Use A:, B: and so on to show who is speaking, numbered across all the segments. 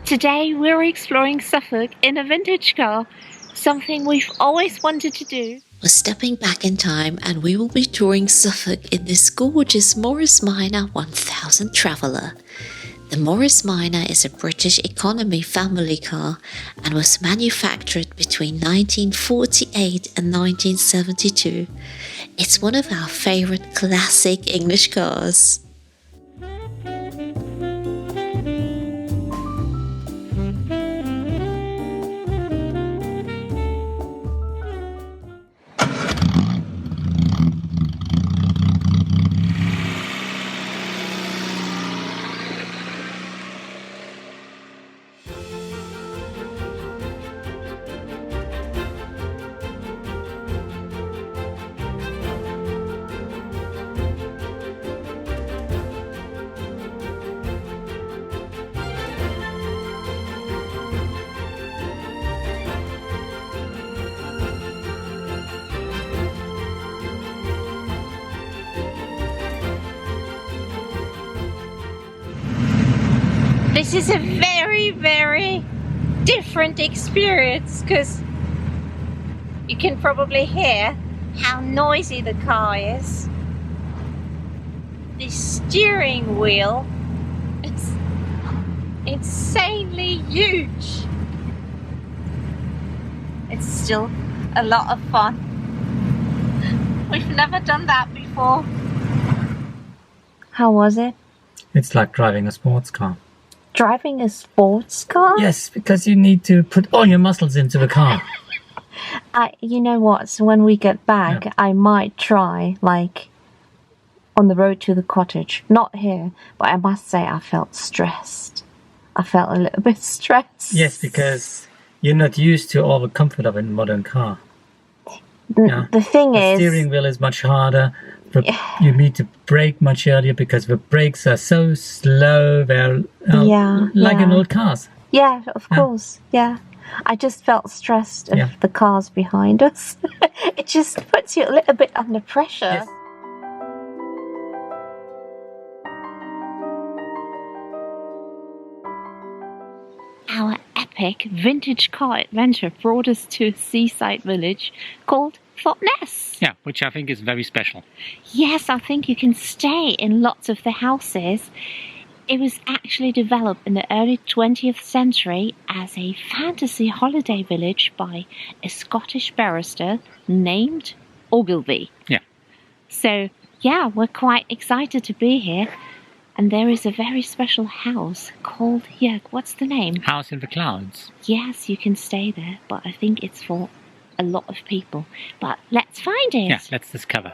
A: Today we're exploring Suffolk in a vintage car, something we've always wanted to do.
B: We're stepping back in time and we will be touring Suffolk in this gorgeous Morris Minor 1000 Traveller. The Morris Minor is a British economy family car and was manufactured between 1948 and 1972. It's one of our favourite classic English cars.
A: This is a very, very different experience because you can probably hear how noisy the car is. The steering wheel is insanely huge. It's still a lot of fun. We've never done that before. How was it?
C: It's like driving a sports car.
A: Driving a sports car?
C: Yes, because you need to put all your muscles into the car.
A: You know what? So when we get back, I might try, like, on the road to the cottage. Not here, but I must say I felt stressed. I felt a little bit stressed.
C: Yes, because you're not used to all the comfort of a modern car.
A: The thing is...
C: The steering wheel is much harder. You need to brake much earlier because the brakes are so slow. They're like in old cars.
A: Yeah, of course. Yeah. I just felt stressed of the cars behind us. It just puts you a little bit under pressure.
C: Yes.
A: Our epic vintage car adventure brought us to a seaside village called Thorpeness.
C: Yeah, which I think is very special.
A: Yes, I think you can stay in lots of the houses. It was actually developed in the early 20th century as a fantasy holiday village by a Scottish barrister named Ogilvy.
C: Yeah.
A: So, yeah, we're quite excited to be here. And there is a very special house called, what's the name?
C: House in the Clouds.
A: Yes, you can stay there, but I think it's for a lot of people. But let's find it.
C: Yeah, let's discover.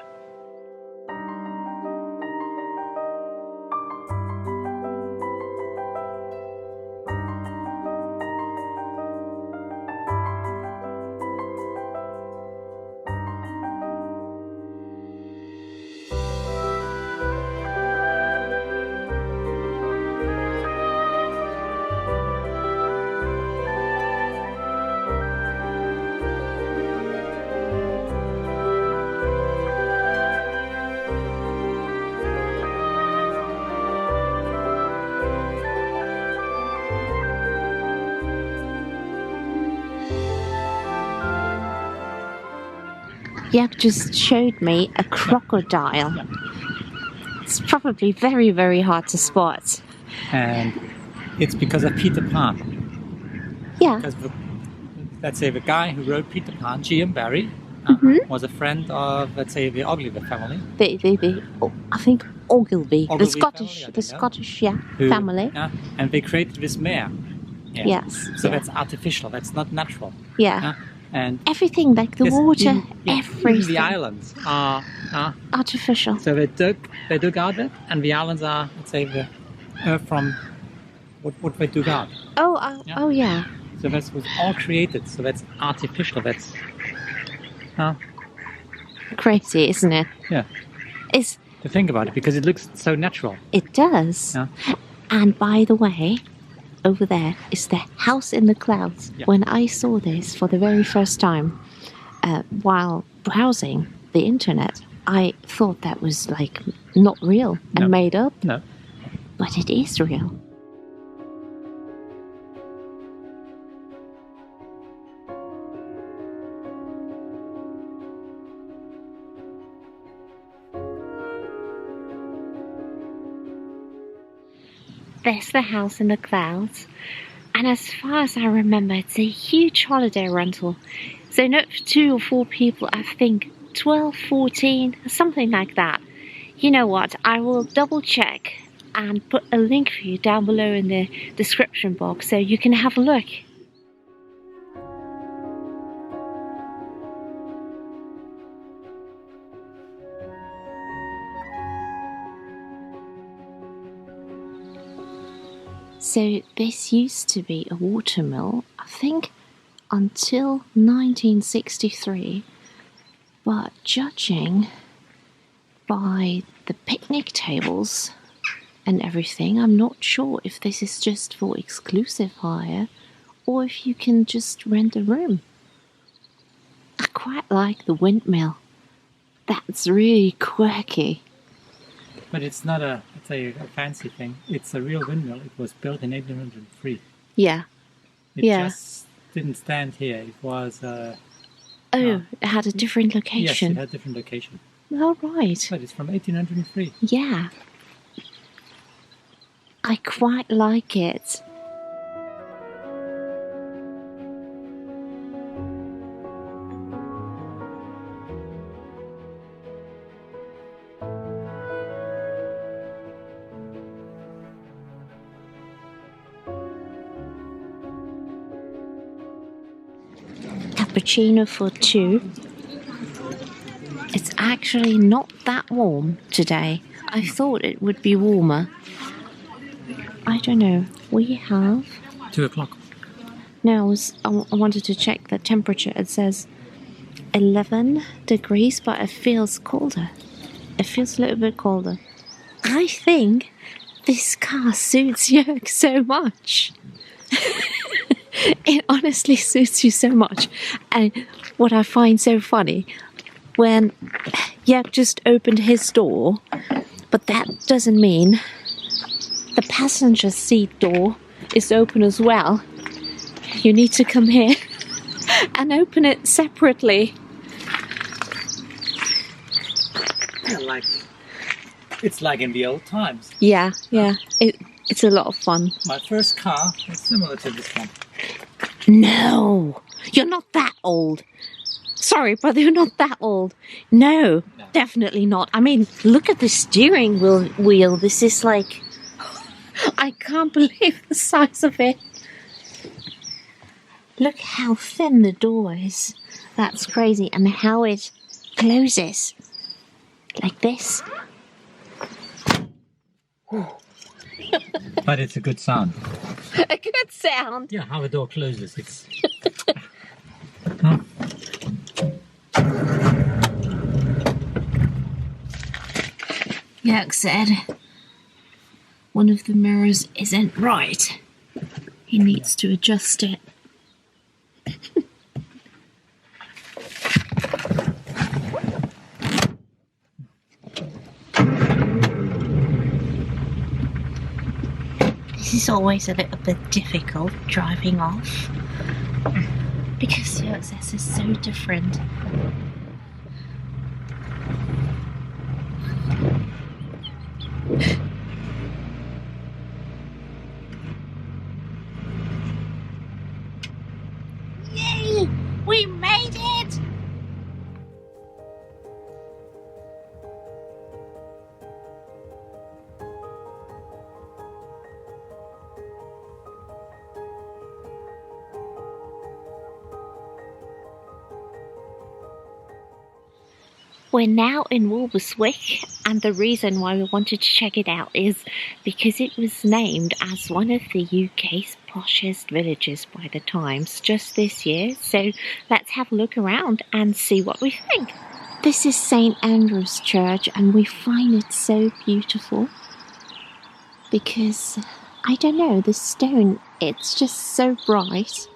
A: Jörg just showed me a crocodile. It's probably very, very hard to spot.
C: And it's because of Peter Pan.
A: Yeah.
C: Because let's say the guy who wrote Peter Pan, G.M. Barrie, was a friend of, let's say, the Ogilvy family.
A: I think Ogilvy, the Scottish
C: family,
A: family.
C: And they created this mare. Yeah.
A: Yes.
C: So that's artificial. That's not natural.
A: Yeah.
C: And
A: everything, like the water, everything.
C: Even the islands are
A: artificial.
C: So they dug out it, and the islands are, let's say, the earth from what they dug out.
A: Oh yeah.
C: So that was all created. So that's artificial. That's
A: crazy, isn't it?
C: Yeah.
A: It's
C: to think about it because it looks so natural.
A: It does.
C: Yeah.
A: And by the way, over there is the house in the clouds.
C: Yeah.
A: When I saw this for the very first time, while browsing the internet, I thought that was like not real and made up.
C: No.
A: But it is real. there's the house in the clouds. And as far as I remember, it's a huge holiday rental. So not for 2 or 4 people, I think 12, 14, something like that. You know what, I will double check and put a link for you down below in the description box so you can have a look. So this used to be a watermill, I think, until 1963, but judging by the picnic tables and everything, I'm not sure if this is just for exclusive hire or if you can just rent a room. I quite like the windmill. That's really quirky.
C: But it's not a fancy thing. It's a real windmill. It was built in 1803.
A: Yeah.
C: It just didn't stand here. It was...
A: it had a different location.
C: Yes, it had a different location.
A: Oh, right.
C: But it's from 1803.
A: Yeah. I quite like it. Cappuccino for 2. It's actually not that warm today. I thought it would be warmer. I don't know. We have...
C: 2 o'clock.
A: No, I wanted to check the temperature. It says 11 degrees, but it feels colder. It feels a little bit colder. I think this car suits Joerg so much. It honestly suits you so much. And what I find so funny, when Joerg just opened his door, but that doesn't mean the passenger seat door is open as well. You need to come here and open it separately.
C: It's like in the old times.
A: Yeah. It's a lot of fun.
C: My first car was similar to this one.
A: No, you're not that old. Sorry, brother, you're not that old. No, definitely not. I mean, look at the steering wheel. This is like... I can't believe the size of it. Look how thin the door is. That's crazy. And how it closes. Like this.
C: But it's a good sound.
A: A good sound.
C: Yeah, how the door closes. It's...
A: Joerg said one of the mirrors isn't right. He needs to adjust it. This is always a little bit difficult driving off because the access is so different. Yay! We made it! We're now in Walberswick, and the reason why we wanted to check it out is because it was named as one of the UK's poshest villages by the Times just this year, so let's have a look around and see what we think. This is St Andrew's Church, and we find it so beautiful because, I don't know, the stone, it's just so bright.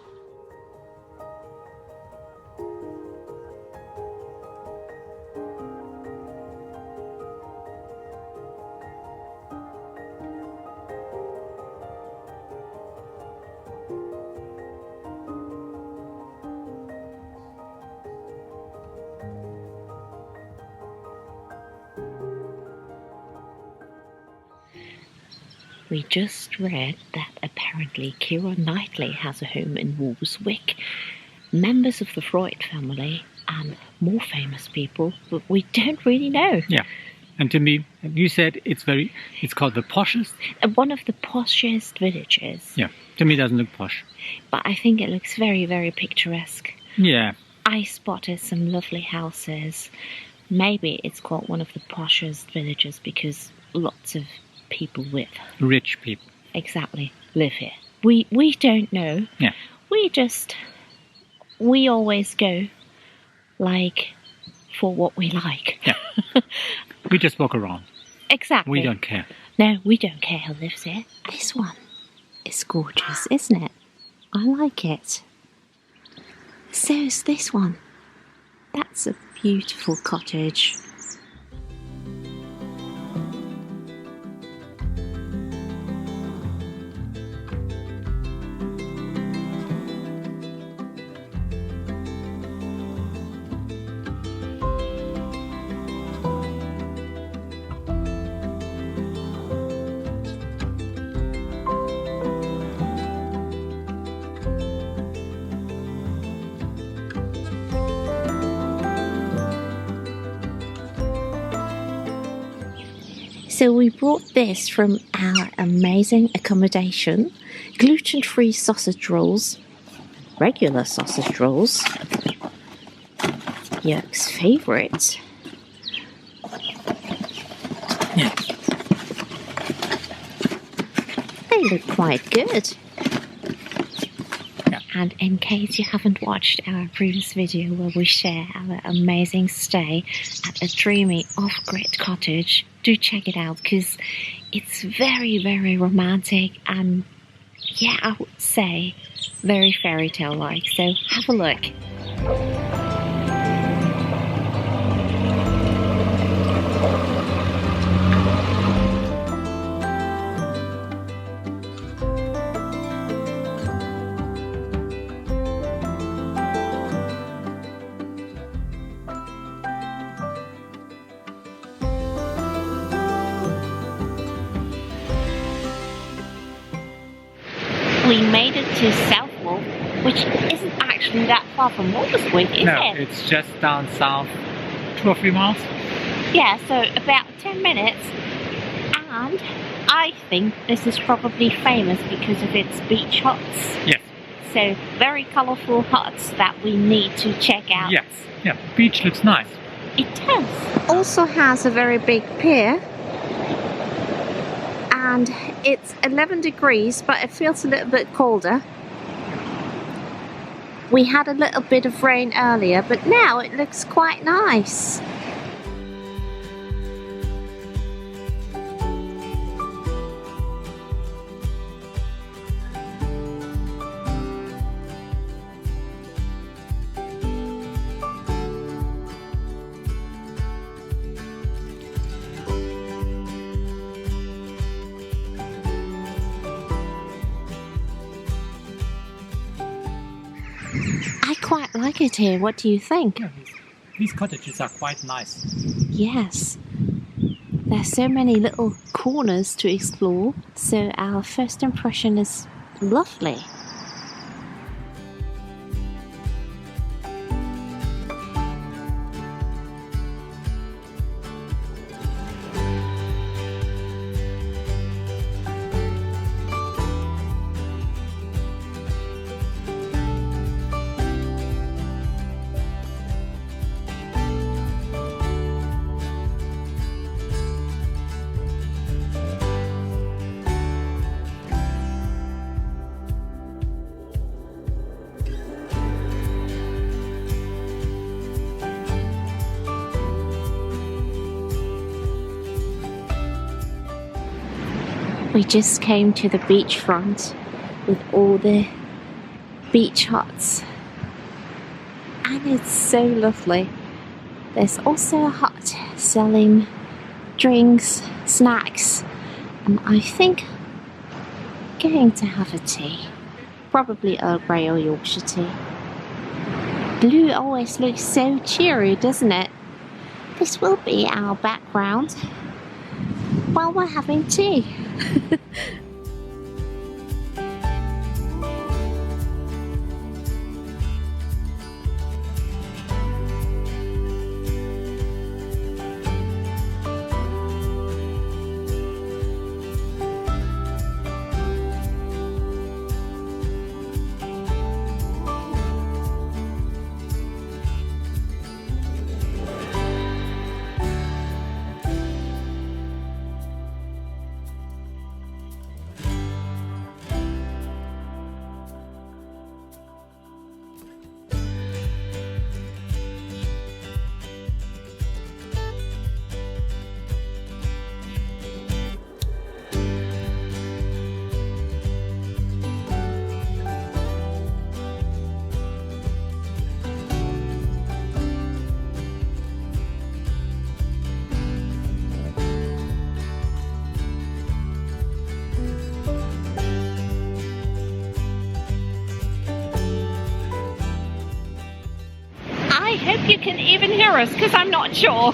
A: We just read that apparently Keira Knightley has a home in Walberswick. Members of the Freud family and more famous people, but we don't really know.
C: Yeah. And to me, you said it's called the poshest?
A: One of the poshest villages.
C: Yeah, to me it doesn't look posh.
A: But I think it looks very, very picturesque.
C: Yeah.
A: I spotted some lovely houses. Maybe it's called one of the poshest villages because lots of people live.
C: Rich people.
A: Exactly, live here. We don't know.
C: Yeah.
A: We always go like for what we like.
C: Yeah. We just walk around.
A: Exactly.
C: We don't care.
A: No, we don't care who lives here. This one is gorgeous, isn't it? I like it. So is this one. That's a beautiful cottage. So we brought this from our amazing accommodation. Gluten-free sausage rolls, regular sausage rolls, Jörg's favourite.
C: Yeah.
A: They look quite good.
C: Yeah.
A: And in case you haven't watched our previous video where we share our amazing stay at a dreamy off-grid cottage, do check it out because it's very, very romantic and, yeah, I would say very fairy tale-like. So have a look. We made it to Southwold, which isn't actually that far from Walberswick, is it?
C: No, it's just down south 2 or 3 miles.
A: Yeah, so about 10 minutes. And I think this is probably famous because of its beach huts.
C: Yes.
A: So very colourful huts that we need to check out.
C: Yes. Yeah, beach looks nice.
A: It does. Also has a very big pier. And it's 11 degrees, but it feels a little bit colder. We had a little bit of rain earlier, but now it looks quite nice. I quite like it here. What do you think?
C: Yeah, these cottages are quite nice.
A: Yes. There's so many little corners to explore, so our first impression is lovely. We just came to the beachfront with all the beach huts, and it's so lovely. There's also a hut selling drinks, snacks, and I think going to have a tea. Probably Earl Grey or Yorkshire tea. Blue always looks so cheery, doesn't it? This will be our background while we're having tea. I hope you can even hear us, because I'm not sure.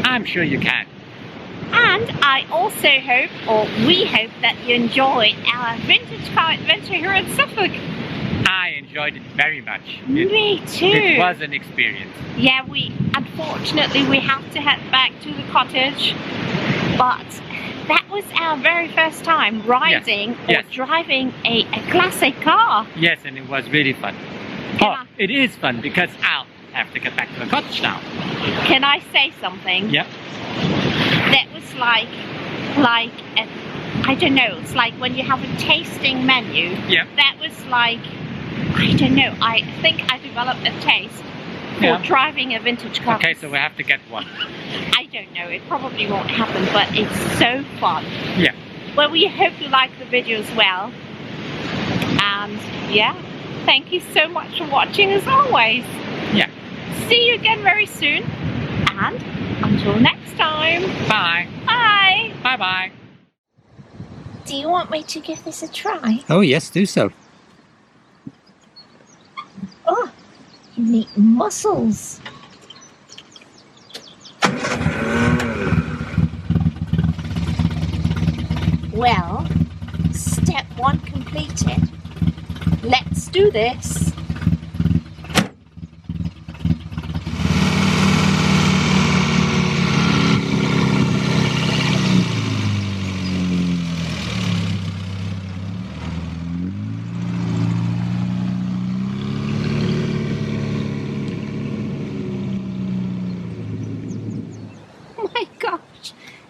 C: I'm sure you can.
A: And I also hope, or we hope, that you enjoyed our vintage car adventure here in Suffolk.
C: I enjoyed it very much.
A: Me too.
C: It was an experience.
A: Yeah, unfortunately we have to head back to the cottage, but that was our very first time riding or driving a classic car.
C: Yes, and it was really fun. It is fun because I'll have to get back to the cottage now.
A: Can I say something?
C: Yep.
A: That was like I don't know, it's like when you have a tasting menu.
C: Yep.
A: That was like, I don't know, I think I developed a taste for driving a vintage car.
C: Okay, so we have to get one.
A: I don't know, it probably won't happen, but it's so fun.
C: Yeah.
A: Well, we hope you like the video as well. And yeah, thank you so much for watching as always.
C: Yeah.
A: See you again very soon. And until next time.
C: Bye.
A: Bye.
C: Bye-bye.
A: Do you want me to give this a try?
C: Oh, yes, do so.
A: Oh, you need muscles. Well, step 1 completed. Let's do this.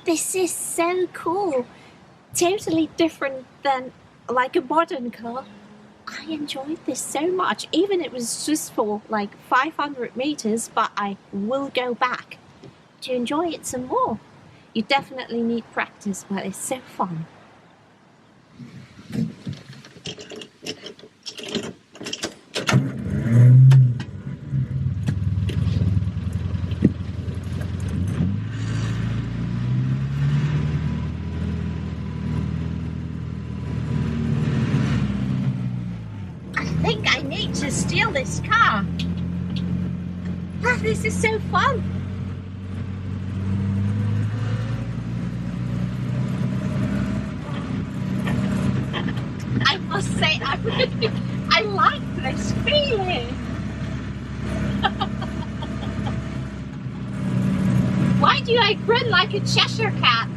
A: This is so cool. Totally different than like a modern car. I enjoyed this so much. Even it was just for like 500 meters, but I will go back to enjoy it some more. You definitely need practice, but it's so fun. I think I need to steal this car. Ah, this is so fun. I must say, I like this feeling. Why do I grin like a Cheshire cat?